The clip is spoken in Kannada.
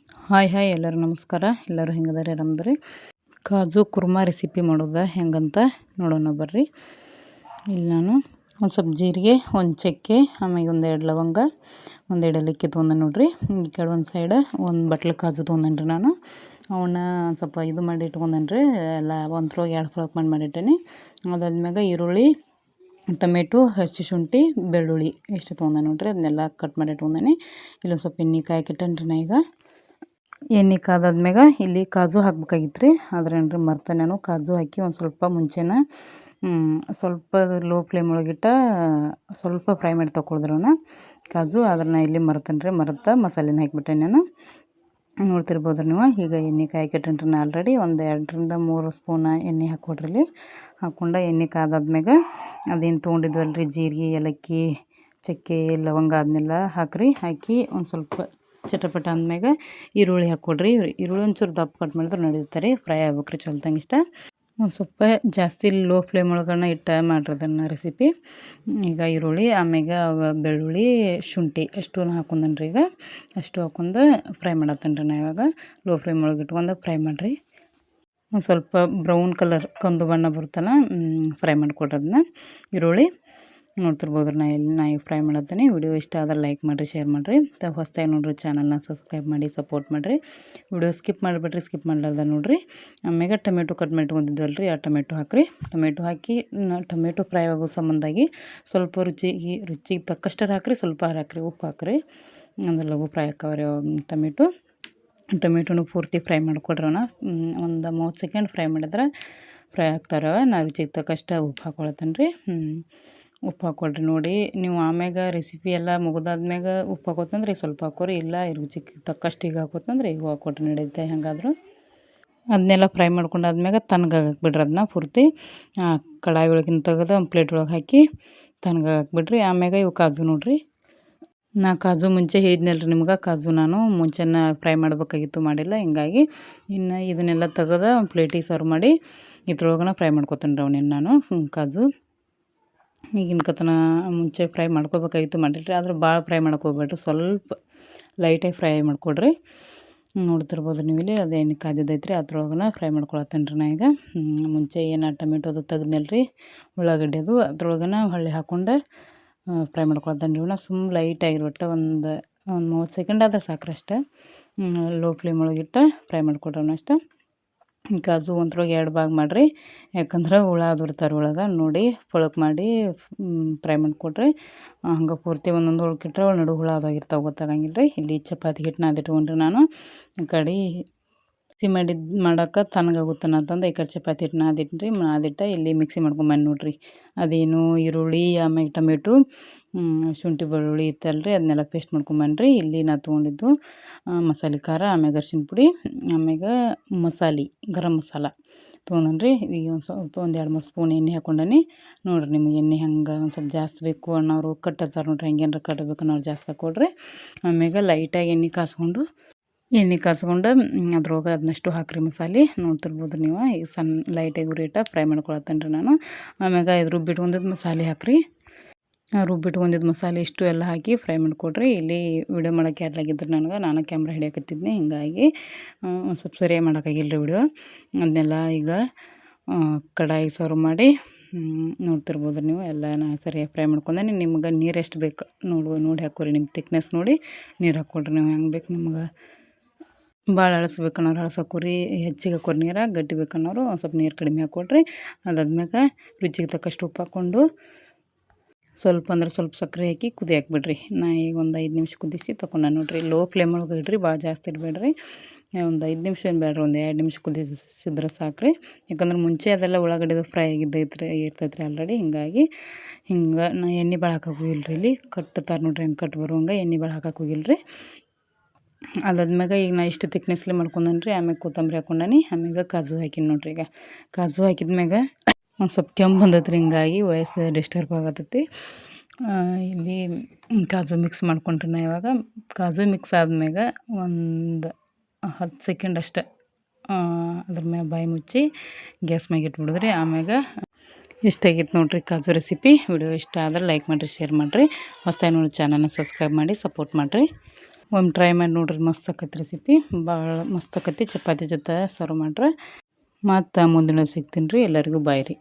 ಹಾಯ್ ಎಲ್ಲರೂ ನಮಸ್ಕಾರ. ಎಲ್ಲರೂ ಹೆಂಗದಾರೆ ಆರಾಮದ್ರಿ. ಕಾಜು ಕುರ್ಮಾ ರೆಸಿಪಿ ಮಾಡೋದು ಹೆಂಗಂತ ನೋಡೋಣ ಬರ್ರಿ. ಇಲ್ಲಿ ನಾನು ಒಂದು ಸ್ವಲ್ಪ ಜೀರಿಗೆ, ಒಂದು ಚಕ್ಕೆ, ಆಮೇಲೆ ಒಂದೆರಡು ಲವಂಗ, ಒಂದೆರಡು ಏಲಕ್ಕಿ ತೊಗೊಂಡೆ ನೋಡ್ರಿ. ಈ ಕಡೆ ಒಂದು ಸೈಡ್ ಒಂದು ಬಟ್ಲು ಕಾಜು ತೊಗೊಂಡೇನ್ರಿ ನಾನು. ಅವನ್ನ ಸ್ವಲ್ಪ ಇದು ಮಾಡಿ ಇಟ್ಕೊಂಡೇನ್ರಿ. ಎಲ್ಲ ಒಂದ್ರೊಳಗೆ ಎರಡು ಫ್ರೈ ಮಾಡಿಟ್ಟೇನಿ. ಅದಾದ್ಮ್ಯಾಗ ಈರುಳ್ಳಿ, ಟೊಮೆಟೊ, ಹಸಿ ಶುಂಠಿ, ಬೆಳ್ಳುಳ್ಳಿ ಇಷ್ಟು ತೊಗೊಂಡೆ ನೋಡ್ರಿ. ಅದನ್ನೆಲ್ಲ ಕಟ್ ಮಾಡಿ ಇಟ್ಕೊಂಡೇನಿ. ಇಲ್ಲೊಂದು ಸ್ವಲ್ಪ ಎಣ್ಣೆ ಕಾಯಕ್ಕಿಟ್ಟೇನ್ರಿ ನಾ. ಈಗ ಎಣ್ಣೆ ಕಾದಾದ್ಮ್ಯಾಗ ಇಲ್ಲಿ ಕಾಜು ಹಾಕ್ಬೇಕಾಗಿತ್ತು ರೀ. ಆದ್ರೆ ಏನ್ರಿ ಮರ್ತೆ ನಾನು ಕಾಜು ಹಾಕಿ ಒಂದು ಸ್ವಲ್ಪ ಮುಂಚೆನ ಸ್ವಲ್ಪ ಲೋ ಫ್ಲೇಮ್ ಒಳಗಿಟ್ಟ ಸ್ವಲ್ಪ ಫ್ರೈ ಮಾಡಿ ತೊಗೊಳಿದ್ರವನ್ನ ಕಾಜು. ಆದ್ರೆ ನಾ ಇಲ್ಲಿ ಮರ್ತೇನೆ ಮಸಾಲೆನ ಹಾಕಿಬಿಟ್ಟೆ ನಾನು. ನೋಡ್ತಿರ್ಬೋದ್ರಿ ನೀವು. ಈಗ ಎಣ್ಣೆ ಕಾಯಕ್ಕಿಟ್ಟೇನ್ರಿ ನಾ ಆಲ್ರೆಡಿ. ಒಂದು 2-3 ಸ್ಪೂನ್ ಎಣ್ಣೆ ಹಾಕ್ಕೊಡ್ರಿ. ಹಾಕ್ಕೊಂಡು ಎಣ್ಣೆ ಕಾದಾದ್ಮ್ಯಾಗ ಅದೇನು ತೊಗೊಂಡಿದ್ವಲ್ರಿ ಜೀರಿಗೆ, ಏಲಕ್ಕಿ, ಚಕ್ಕೆ, ಲವಂಗ ಅದನ್ನೆಲ್ಲ ಹಾಕಿ ಒಂದು ಸ್ವಲ್ಪ ಚಟಪಟ ಅಂದಮ್ಯಾಗ ಈರುಳ್ಳಿ ಹಾಕ್ಕೊಡ್ರಿ. ಈರುಳ್ಳಿ ಒಂಚೂರು ದಪ್ಪ ಕಟ್ ಮಾಡಿದ್ರೆ ನಡೀತಾರೆ. ಫ್ರೈ ಆಗ್ಬೇಕ್ರಿ ಚಲೋತ್ತಂಗೆ ಇಷ್ಟ. ಒಂದು ಸ್ವಲ್ಪ ಜಾಸ್ತಿ ಲೋ ಫ್ಲೇಮ್ ಒಳಗನ ಇಟ್ಟು ಮಾಡ್ರಿ ಅದನ್ನು ರೆಸಿಪಿ. ಈಗ ಈರುಳ್ಳಿ, ಆಮ್ಯಾಗ ಬೆಳ್ಳುಳ್ಳಿ, ಶುಂಠಿ ಅಷ್ಟು ಹಾಕೊಂಡನ್ರಿ. ಈಗ ಅಷ್ಟು ಹಾಕೊಂಡು ಫ್ರೈ ಮಾಡತ್ತೇನ್ರಿ ನಾ. ಇವಾಗ ಲೋ ಫ್ಲೇಮ್ ಒಳಗೆ ಇಟ್ಕೊಂಡು ಫ್ರೈ ಮಾಡಿರಿ. ಒಂದು ಸ್ವಲ್ಪ ಬ್ರೌನ್ ಕಲರ್ ಕಂದು ಬಣ್ಣ ಬರ್ತನ ಫ್ರೈ ಮಾಡಿಕೊಡ್ರಿ ಅದನ್ನ ಈರುಳ್ಳಿ. ನೋಡ್ತಿರ್ಬೋದ್ರಿ ನಾ ಈಗ ಫ್ರೈ ಮಾಡತ್ತೀನಿ. ವಿಡಿಯೋ ಇಷ್ಟ ಆದ್ರೆ ಲೈಕ್ ಮಾಡಿರಿ, ಶೇರ್ ಮಾಡಿರಿ. ಹೊಸ್ದಾಗಿ ನೋಡ್ರಿ ಚಾನಲ್ನ ಸಬ್ಸ್ಕ್ರೈಬ್ ಮಾಡಿ ಸಪೋರ್ಟ್ ಮಾಡಿರಿ. ವಿಡಿಯೋ ಸ್ಕಿಪ್ ಮಾಡಿಬಿಟ್ರಿ, ಸ್ಕಿಪ್ ಮಾಡಲಾರ್ದ ನೋಡಿರಿ. ಆಮ್ಯಾಗ ಟೊಮೆಟೊ ಕಟ್ ಮಾಡಿ ಇಟ್ಕೊಂಡಿದ್ವಲ್ರಿ, ಆ ಟೊಮೆಟೊ ಹಾಕಿರಿ. ಟೊಮೆಟೊ ಹಾಕಿ ಟೊಮೆಟೊ ಫ್ರೈ ಆಗೋ ಸಂಬಂಧಾಗಿ ಸ್ವಲ್ಪ ರುಚಿಗೆ ತಕ್ಕಷ್ಟು ಹಾಕಿರಿ. ಸ್ವಲ್ಪ ಹಾಕಿರಿ, ಉಪ್ಪು ಹಾಕಿರಿ. ಅಂದ್ರೆ ಲಘು ಫ್ರೈ ಹಾಕವ್ರಿ ಟೊಮೆಟೊನು ಪೂರ್ತಿ ಫ್ರೈ ಮಾಡ್ಕೊಡ್ರವನ. ಒಂದು 30 ಸೆಕೆಂಡ್ ಫ್ರೈ ಮಾಡಿದ್ರೆ ಫ್ರೈ ಆಗ್ತಾರವ. ನಾ ರುಚಿಗೆ ತಕ್ಕಷ್ಟು ಉಪ್ಪು ಹಾಕ್ಕೊಳತ್ತೇನೆ ರೀ. ಉಪ್ಪು ಹಾಕ್ಕೊಳ್ರಿ. ನೋಡಿ ನೀವು ಆಮ್ಯಾಗ ರೆಸಿಪಿ ಎಲ್ಲ ಮುಗಿದಾದ್ಮ್ಯಾಗ ಉಪ್ಪು ಹಾಕೋತಂದ್ರೆ ಸ್ವಲ್ಪ ಹಾಕೋರಿ. ಇಲ್ಲ ರುಚಿಗೆ ತಕ್ಕಷ್ಟು ಈಗ ಹಾಕೋತಂದ್ರೆ ಈಗ ಹಾಕ್ಕೊಟ್ರಿ ನಡೆಯುತ್ತೆ. ಹೆಂಗಾದ್ರು ಅದನ್ನೆಲ್ಲ ಫ್ರೈ ಮಾಡ್ಕೊಂಡಾದ್ಮ್ಯಾಗ ತಣ್ಣಗಾಕ್ಬಿಡ್ರಿ. ಅದನ್ನ ಪೂರ್ತಿ ಕಡಾಯಿ ಒಳಗಿನ ತೆಗೆದು ಒಂದು ಪ್ಲೇಟ್ ಒಳಗೆ ಹಾಕಿ ತಣ್ಣಗಾಕ್ಬಿಡ್ರಿ. ಆಮ್ಯಾಗ ಇವು ಕಾಜು ನೋಡಿರಿ. ನಾ ಕಾಜು ಮುಂಚೆ ಹೇಳಿದ್ನಲ್ರಿ ನಿಮ್ಗೆ. ಕಾಜು ನಾನು ಮುಂಚೆನ ಫ್ರೈ ಮಾಡ್ಬೇಕಾಗಿತ್ತು, ಮಾಡಿಲ್ಲ. ಹಿಂಗಾಗಿ ಇನ್ನು ಇದನ್ನೆಲ್ಲ ತೆಗೆದು ಒಂದು ಪ್ಲೇಟಿಗೆ ಸರ್ವ್ ಮಾಡಿ ಇದ್ರೊಳಗನ ಫ್ರೈ ಮಾಡ್ಕೊತೇನೆ ರೀ ಅವನೇನು ನಾನು ಕಾಜು. ಈಗಿನ ಕತನ ಮುಂಚೆ ಫ್ರೈ ಮಾಡ್ಕೋಬೇಕಾಗಿತ್ತು, ಮಾಡಿಲ್ರಿ. ಆದ್ರೆ ಭಾಳ ಫ್ರೈ ಮಾಡ್ಕೋಬೇಡ್ರಿ, ಸ್ವಲ್ಪ ಲೈಟಾಗಿ ಫ್ರೈ ಮಾಡ್ಕೊಡ್ರಿ. ನೋಡ್ತಿರ್ಬೋದು ನೀವು ಇಲ್ಲಿ. ಅದು ಎಣ್ಣೆ ಕಾದಿದ್ದೈತ್ರಿ, ಅದ್ರೊಳಗನ ಫ್ರೈ ಮಾಡ್ಕೊಳತ್ತೇನೆ ರೀ ನಾ. ಈಗ ಮುಂಚೆ ಏನು ಟೊಮೆಟೊದು ತೆಗ್ದ್ನಲ್ರಿ ಉಳ್ಳಾಗಡ್ಡಿ, ಅದು ಅದ್ರೊಳಗನ ಹೊಳ್ಳಿ ಹಾಕ್ಕೊಂಡು ಫ್ರೈ ಮಾಡ್ಕೊಳತ್ತೇನೆ ರೀ. ಇವನ್ನ ಲೈಟಾಗಿರಿ ಒಟ್ಟು ಒಂದು 30 ಸೆಕೆಂಡ್ ಆದ್ರೆ ಸಾಕ್ರಿ ಅಷ್ಟೇ. ಲೋ ಫ್ಲೇಮ್ ಒಳಗಿಟ್ಟು ಫ್ರೈ ಮಾಡ್ಕೊಡ್ರಿ ಅಷ್ಟೇ. ಕಾಜು ಒಂದ್ರೊಳಗೆ 2 ಭಾಗ ಮಾಡಿರಿ. ಯಾಕಂದ್ರೆ ಹುಳ ಅದಿರ್ತಾರೆ ಒಳಗೆ. ನೋಡಿ ಪಳಕ್ ಮಾಡಿ ಫ್ರೈ ಮಾಡಿಕೊಡ್ರಿ. ಹಂಗೆ ಪೂರ್ತಿ ಒಂದೊಂದು ಒಳಗಿಟ್ರೆ ನಡು ಹುಳ ಅದಾಗಿರ್ತಾವೆ, ಗೊತ್ತಾಗಂಗಿಲ್ಲ ರೀ. ಇಲ್ಲಿ ಚಪಾತಿ ಹಿಟ್ಟು ನಾದಿಟ್ಕೊಂಡ್ರಿ ನಾನು. ಈ ಕಡೆ ಮಾಡೋಕೆ ತಣ್ಣಗಾಗುತ್ತಾನ ಅಂತಂದು ಈ ಕಡೆ ಚಪಾತಿ ಹಿಟ್ಟು ನಾದಿಟ್ಟು ಇಲ್ಲಿ ಮಿಕ್ಸಿ ಮಾಡ್ಕೊಂಬಂದು ನೋಡ್ರಿ. ಅದೇನು ಈರುಳ್ಳಿ, ಆಮ್ಯಾಗ ಟೊಮೆಟೊ, ಶುಂಠಿ, ಬೆಳ್ಳುಳ್ಳಿ ಇತ್ತಲ್ರಿ, ಅದನ್ನೆಲ್ಲ ಪೇಸ್ಟ್ ಮಾಡ್ಕೊಂಬಂದ್ರಿ. ಇಲ್ಲಿ ನಾ ತೊಗೊಂಡಿದ್ದು ಮಸಾಲೆ ಖಾರ, ಆಮ್ಯಾಗ ಅರ್ಶಿಣ ಪುಡಿ, ಆಮ್ಯಾಗ ಗರಂ ಮಸಾಲ ತೊಗೊಂಡನ್ರಿ. ಈಗ ಒಂದು ಸ್ವಲ್ಪ 1-2-3 ಸ್ಪೂನ್ ಎಣ್ಣೆ ಹಾಕ್ಕೊಂಡನಿ ನೋಡಿರಿ. ನಿಮಗೆ ಎಣ್ಣೆ ಹಂಗೆ ಒಂದು ಸ್ವಲ್ಪ ಜಾಸ್ತಿ ಬೇಕು ಅನ್ನೋರು ಕಟ್ಟತ್ತಾರೆ ನೋಡ್ರಿ. ಹಂಗೇನಾರ ಕಟ್ಟಬೇಕು ಅನ್ನೋರು ಜಾಸ್ತಿ ಹಾಕ್ಕೊಡ್ರಿ. ಆಮ್ಯಾಗ ಲೈಟಾಗಿ ಎಣ್ಣೆ ಕಾಸ್ಕೊಂಡು ಅದ್ರೊಳಗೆ ಅದನ್ನಷ್ಟು ಹಾಕಿರಿ ಮಸಾಲೆ. ನೋಡ್ತಿರ್ಬೋದು ನೀವು. ಈಗ ಲೈಟಾಗಿ ಉರಿಯಿಟ್ಟ ಫ್ರೈ ಮಾಡ್ಕೊಳತ್ತೇನೆ ರೀ ನಾನು. ಆಮ್ಯಾಗ ರುಬ್ಬಿಟ್ಕೊಂಡಿದ್ದು ಮಸಾಲೆ ಹಾಕಿರಿ. ರುಬ್ಬಿಟ್ಕೊಂಡಿದ್ದು ಮಸಾಲೆ ಇಷ್ಟು ಎಲ್ಲ ಹಾಕಿ ಫ್ರೈ ಮಾಡಿಕೊಡ್ರಿ. ಇಲ್ಲಿ ವಿಡಿಯೋ ಮಾಡೋಕ್ಕೆ ಯಾರ್ಲಾಗಿದ್ರು ನಾನು ಕ್ಯಾಮ್ರಾ ಹಿಡಿಯಕತ್ತಿದ್ನಿ. ಹಿಂಗಾಗಿ ಒಂದು ಸ್ವಲ್ಪ ಸರಿಯಾಗಿ ಮಾಡೋಕ್ಕಾಗಿಲ್ಲ ರೀ ವಿಡಿಯೋ. ಅದನ್ನೆಲ್ಲ ಈಗ ಕಡಾಯಿ ಸರ್ವ್ ಮಾಡಿ ನೋಡ್ತಿರ್ಬೋದು ನೀವು. ಎಲ್ಲ ನಾನು ಸರಿಯಾಗಿ ಫ್ರೈ ಮಾಡ್ಕೊಂಡೇನಿ. ನಿಮ್ಗೆ ನೀರು ಎಷ್ಟು ಬೇಕು ನೋಡಿ ಹಾಕ್ಕೊರಿ. ನಿಮ್ಮ ತಿಕ್ನೆಸ್ ನೋಡಿ ನೀರು ಹಾಕ್ಕೊಡ್ರಿ. ನೀವು ಹೆಂಗೆ ಬೇಕು ನಿಮ್ಗೆ. ಭಾಳ ಅಳಸ್ಬೇಕನ್ನೋರು ಅಳಸಾಕೋರಿ, ಹೆಚ್ಚಿಗೆ ಹಾಕೋರಿ ನೀರು. ಗಟ್ಟಿ ಬೇಕನ್ನೋರು ಒಂದು ಸ್ವಲ್ಪ ನೀರು ಕಡಿಮೆ ಹಾಕ್ಕೊಡ್ರಿ. ಅದಾದ್ಮ್ಯಾಗ ರುಚಿಗೆ ತಕ್ಕಷ್ಟು ಉಪ್ಪು ಹಾಕ್ಕೊಂಡು ಸ್ವಲ್ಪ ಸಕ್ಕರೆ ಹಾಕಿ ಕುದಿ ಹಾಕ್ಬಿಡ್ರಿ. ನಾ ಈಗ ಒಂದು 5 ನಿಮಿಷ ಕುದಿಸಿ ತೊಗೊಂಡೆ ನೋಡಿರಿ. ಲೋ ಫ್ಲೇಮ್ ಒಳಗೆ ಇಡ್ರಿ, ಭಾಳ ಜಾಸ್ತಿ ಇಡಬೇಡ್ರಿ. ಒಂದು 5 ನಿಮಿಷ ಏನು ಬೇಡ್ರಿ, ಒಂದು 2 ನಿಮಿಷ ಕುದಿಸಿದ್ರೆ ಸಾಕ್ರಿ. ಯಾಕಂದ್ರೆ ಮುಂಚೆ ಅದೆಲ್ಲ ಉಳ್ಳಾಗಡ್ಡಿದು ಫ್ರೈ ಇರ್ತೈತ್ರಿ ಆಲ್ರೆಡಿ. ಹಿಂಗಾಗಿ ನಾ ಎಣ್ಣೆ ಭಾಳ ಹಾಕಕ್ಕೆ ಹೋಗಿಲ್ರಿ. ಇಲ್ಲಿ ಕಟ್ತಾರೆ ನೋಡ್ರಿ, ಹೆಂಗೆ ಕಟ್ ಬರುವಂಗೆ ಎಣ್ಣೆ ಭಾಳ ಹಾಕಕ್ಕೆ ಹೋಗಿಲ್ರಿ. ಅದಾದ್ಮ್ಯಾಗ ಈಗ ನಾ ಇಷ್ಟು ತಿಕ್ನೆಸ್ಲಿ ಮಾಡ್ಕೊಂಡೇನ್ರಿ. ಆಮ್ಯಾಗ ಕೊತ್ತಂಬರಿ ಹಾಕ್ಕೊಂಡನಿ. ಆಮ್ಯಾಗ ಕಾಜು ಹಾಕಿನಿ ನೋಡ್ರಿ. ಈಗ ಕಾಜು ಹಾಕಿದ್ಮ್ಯಾಗ ಒಂದು ಸ್ವಲ್ಪ ಕೆಂಪು ಬಂದೈತ್ರಿ. ಹಿಂಗಾಗಿ ವಾಯ್ಸ್ ಡಿಸ್ಟರ್ಬ್ ಆಗತ್ತೈತಿ. ಇಲ್ಲಿ ಕಾಜು ಮಿಕ್ಸ್ ಮಾಡ್ಕೊಂಡ್ರಿ ನಾ. ಇವಾಗ ಕಾಜು ಮಿಕ್ಸ್ ಆದ್ಮ್ಯಾಗ ಒಂದು 10 ಸೆಕೆಂಡ್ ಅಷ್ಟೆ ಅದ್ರ ಮ್ಯಾಗ ಬಾಯಿ ಮುಚ್ಚಿ ಗ್ಯಾಸ್ ಮ್ಯಾಗ ಇಟ್ಬಿಡಿದ್ರಿ. ಆಮ್ಯಾಗ ಇಷ್ಟ ಆಗಿತ್ತು ನೋಡಿರಿ ಕಾಜು ರೆಸಿಪಿ. ವಿಡಿಯೋ ಇಷ್ಟ ಆದರೆ ಲೈಕ್ ಮಾಡಿರಿ, ಶೇರ್ ಮಾಡಿರಿ. ಹೊಸ್ದಾಗಿ ನೋಡಿ ಚಾನಲ್ನ ಸಬ್ಸ್ಕ್ರೈಬ್ ಮಾಡಿ ಸಪೋರ್ಟ್ ಮಾಡಿರಿ. ಒಮ್ಮೆ ಟ್ರೈ ಮಾಡಿ ನೋಡಿರಿ, ಮಸ್ತ್ ಆಕೈತಿ ರೆಸಿಪಿ, ಭಾಳ ಮಸ್ತ್ ಆಕೈತಿ. ಚಪಾತಿ ಜೊತೆ ಸರ್ವ್ ಮಾಡಿರಿ. ಮತ್ತು ಮುಂದಿನ ಸಿಗ್ತೀನಿ ರೀ. ಎಲ್ಲರಿಗೂ ಬಾಯ್ ರೀ.